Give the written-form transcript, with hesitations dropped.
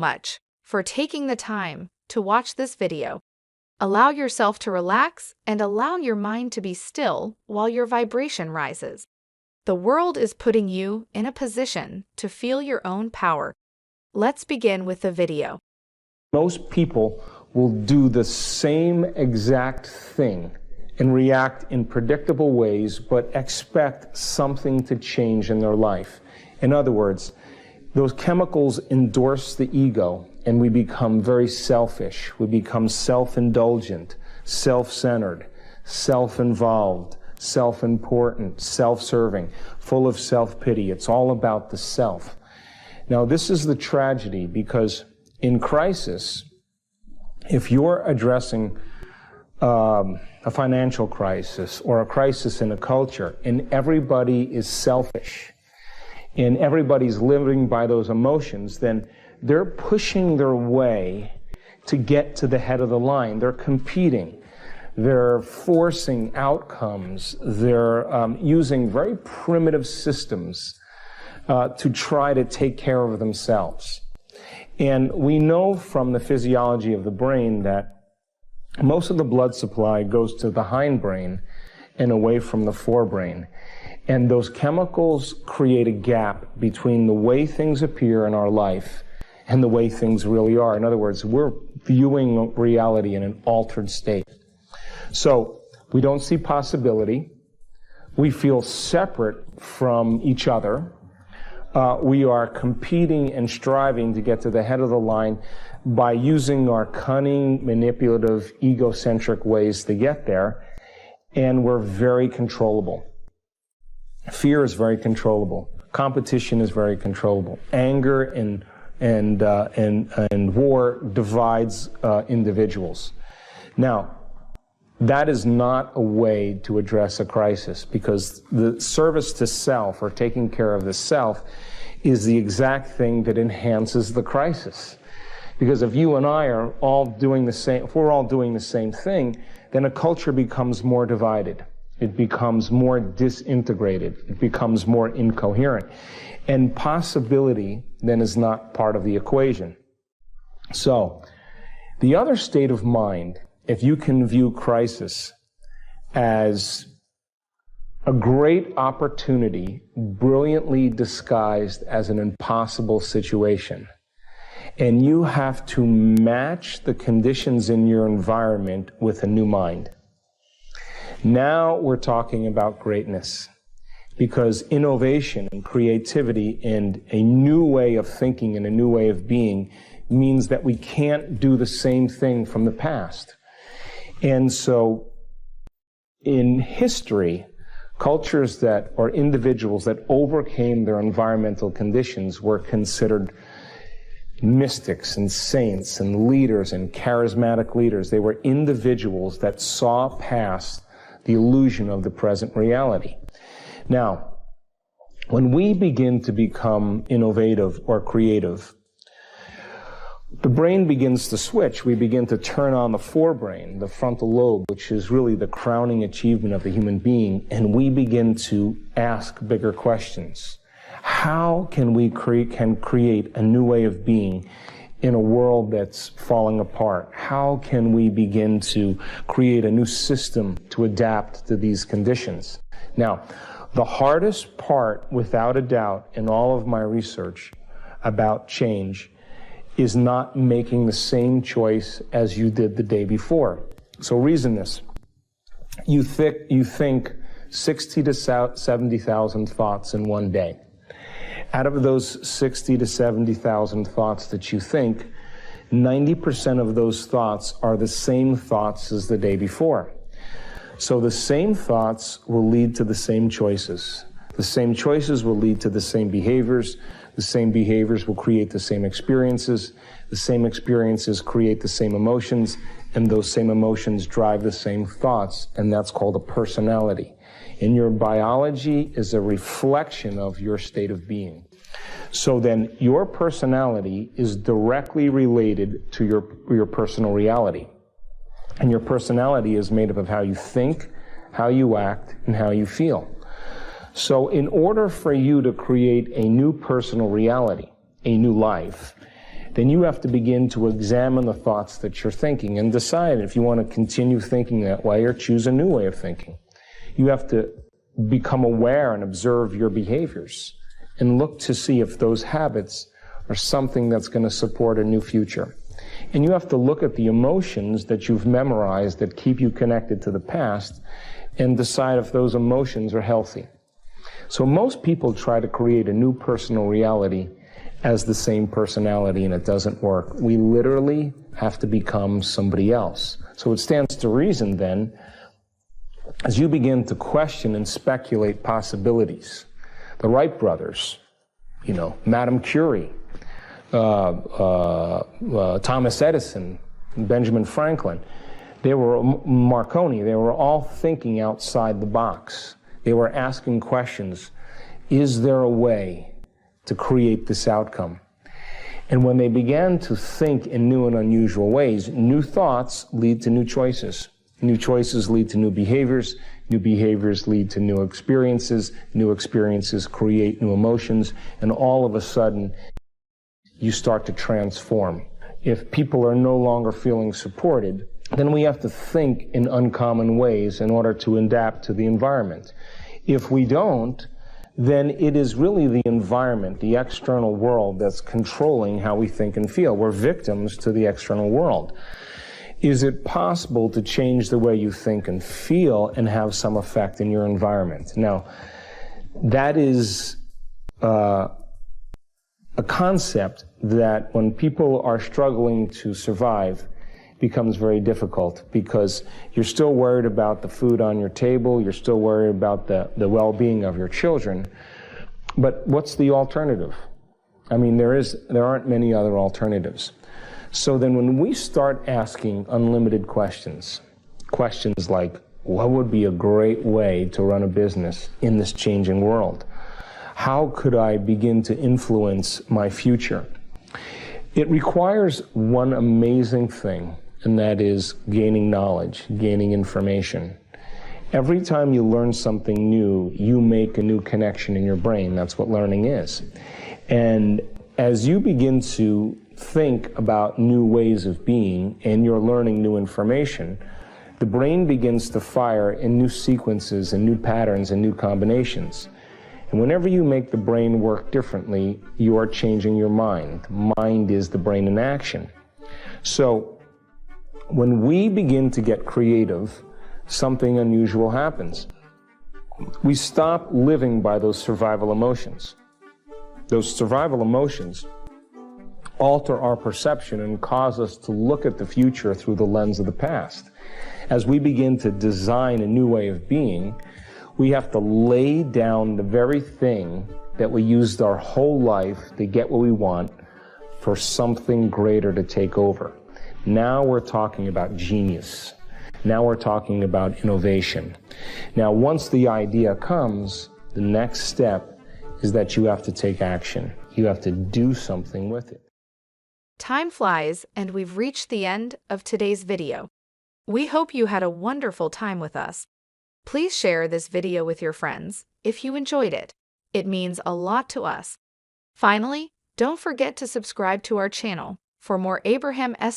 much for taking the time to watch this video. Allow yourself to relax and allow your mind to be still while your vibration rises. The world is putting you in a position to feel your own power. Let's begin with the video. Most people will do the same exact thing and react in predictable ways, but expect something to change in their life. In other words, those chemicals endorse the ego, and we become very selfish. We become self-indulgent, self-centered, self-involved, self-important, self-serving, full of self-pity. It's all about the self. Now, this is the tragedy, because in crisis, if you're addressing a financial crisis or a crisis in a culture, and everybody is selfish, and everybody's living by those emotions, then they're pushing their way to get to the head of the line. They're competing. They're forcing outcomes. They're using very primitive systems to try to take care of themselves. And we know from the physiology of the brain that most of the blood supply goes to the hindbrain and away from the forebrain. And those chemicals create a gap between the way things appear in our life and the way things really are. In other words, we're viewing reality in an altered state. So we don't see possibility. We feel separate from each other. We are competing and striving to get to the head of the line by using our cunning, manipulative, egocentric ways to get there. And we're very controllable. Fear is very controllable. Competition is very controllable. Anger and war divides individuals. Now, that is not a way to address a crisis, because the service to self, or taking care of the self, is the exact thing that enhances the crisis. Because if you and I are all doing the same, if we're all doing the same thing, then a culture becomes more divided. It becomes more disintegrated. It becomes more incoherent. And possibility then is not part of the equation. So, the other state of mind, if you can view crisis as a great opportunity, brilliantly disguised as an impossible situation, and you have to match the conditions in your environment with a new mind. Now we're talking about greatness, because innovation and creativity and a new way of thinking and a new way of being means that we can't do the same thing from the past. And so in history, cultures that, or individuals that overcame their environmental conditions were considered mystics and saints and leaders and charismatic leaders. They were individuals that saw past the illusion of the present reality. Now, when we begin to become innovative or creative, the brain begins to switch. We begin to turn on the forebrain, the frontal lobe, which is really the crowning achievement of the human being, and we begin to ask bigger questions. How can we create a new way of being in a world that's falling apart? How can we begin to create a new system to adapt to these conditions? Now, the hardest part, without a doubt, in all of my research about change is not making the same choice as you did the day before. So reason this. You think 60 to 70,000 thoughts in one day. Out of those 60 to 70,000 thoughts that you think, 90% of those thoughts are the same thoughts as the day before. So the same thoughts will lead to the same choices. The same choices will lead to the same behaviors. The same behaviors will create the same experiences. The same experiences create the same emotions, and those same emotions drive the same thoughts, and that's called a personality. And your biology is a reflection of your state of being. So then your personality is directly related to your personal reality. And your personality is made up of how you think, how you act, and how you feel. So in order for you to create a new personal reality, a new life, then you have to begin to examine the thoughts that you're thinking and decide if you want to continue thinking that way or choose a new way of thinking. You have to become aware and observe your behaviors and look to see if those habits are something that's going to support a new future. And you have to look at the emotions that you've memorized that keep you connected to the past and decide if those emotions are healthy. So most people try to create a new personal reality as the same personality, and it doesn't work. We literally have to become somebody else. So it stands to reason then, as you begin to question and speculate possibilities, the Wright brothers, Madame Curie, Thomas Edison, Benjamin Franklin, Marconi, they were all thinking outside the box. They were asking questions. Is there a way to create this outcome? And when they began to think in new and unusual ways, new thoughts lead to new choices. New choices lead to new behaviors lead to new experiences create new emotions, and all of a sudden, you start to transform. If people are no longer feeling supported, then we have to think in uncommon ways in order to adapt to the environment. If we don't, then it is really the environment, the external world, that's controlling how we think and feel. We're victims to the external world. Is it possible to change the way you think and feel and have some effect in your environment? Now, that is a concept that when people are struggling to survive becomes very difficult, because you're still worried about the food on your table, you're still worried about the well-being of your children. But what's the alternative? I mean, there aren't many other alternatives. So then when we start asking unlimited questions like, what would be a great way to run a business in this changing world? How could I begin to influence my future? It requires one amazing thing, and that is gaining knowledge, gaining information. Every time you learn something new, you make a new connection in your brain. That's what learning is. And as you begin to think about new ways of being and you're learning new information, the brain begins to fire in new sequences and new patterns and new combinations. And whenever you make the brain work differently, you are changing your mind. Mind is the brain in action. So when we begin to get creative, something unusual happens. We stop living by those survival emotions. Those survival emotions alter our perception and cause us to look at the future through the lens of the past. As we begin to design a new way of being, we have to lay down the very thing that we used our whole life to get what we want for something greater to take over. Now we're talking about genius. Now we're talking about innovation. Now, once the idea comes, the next step is that you have to take action. You have to do something with it. Time flies, and we've reached the end of today's video. We hope you had a wonderful time with us. Please share this video with your friends if you enjoyed it. It means a lot to us. Finally, don't forget to subscribe to our channel for more Abraham S.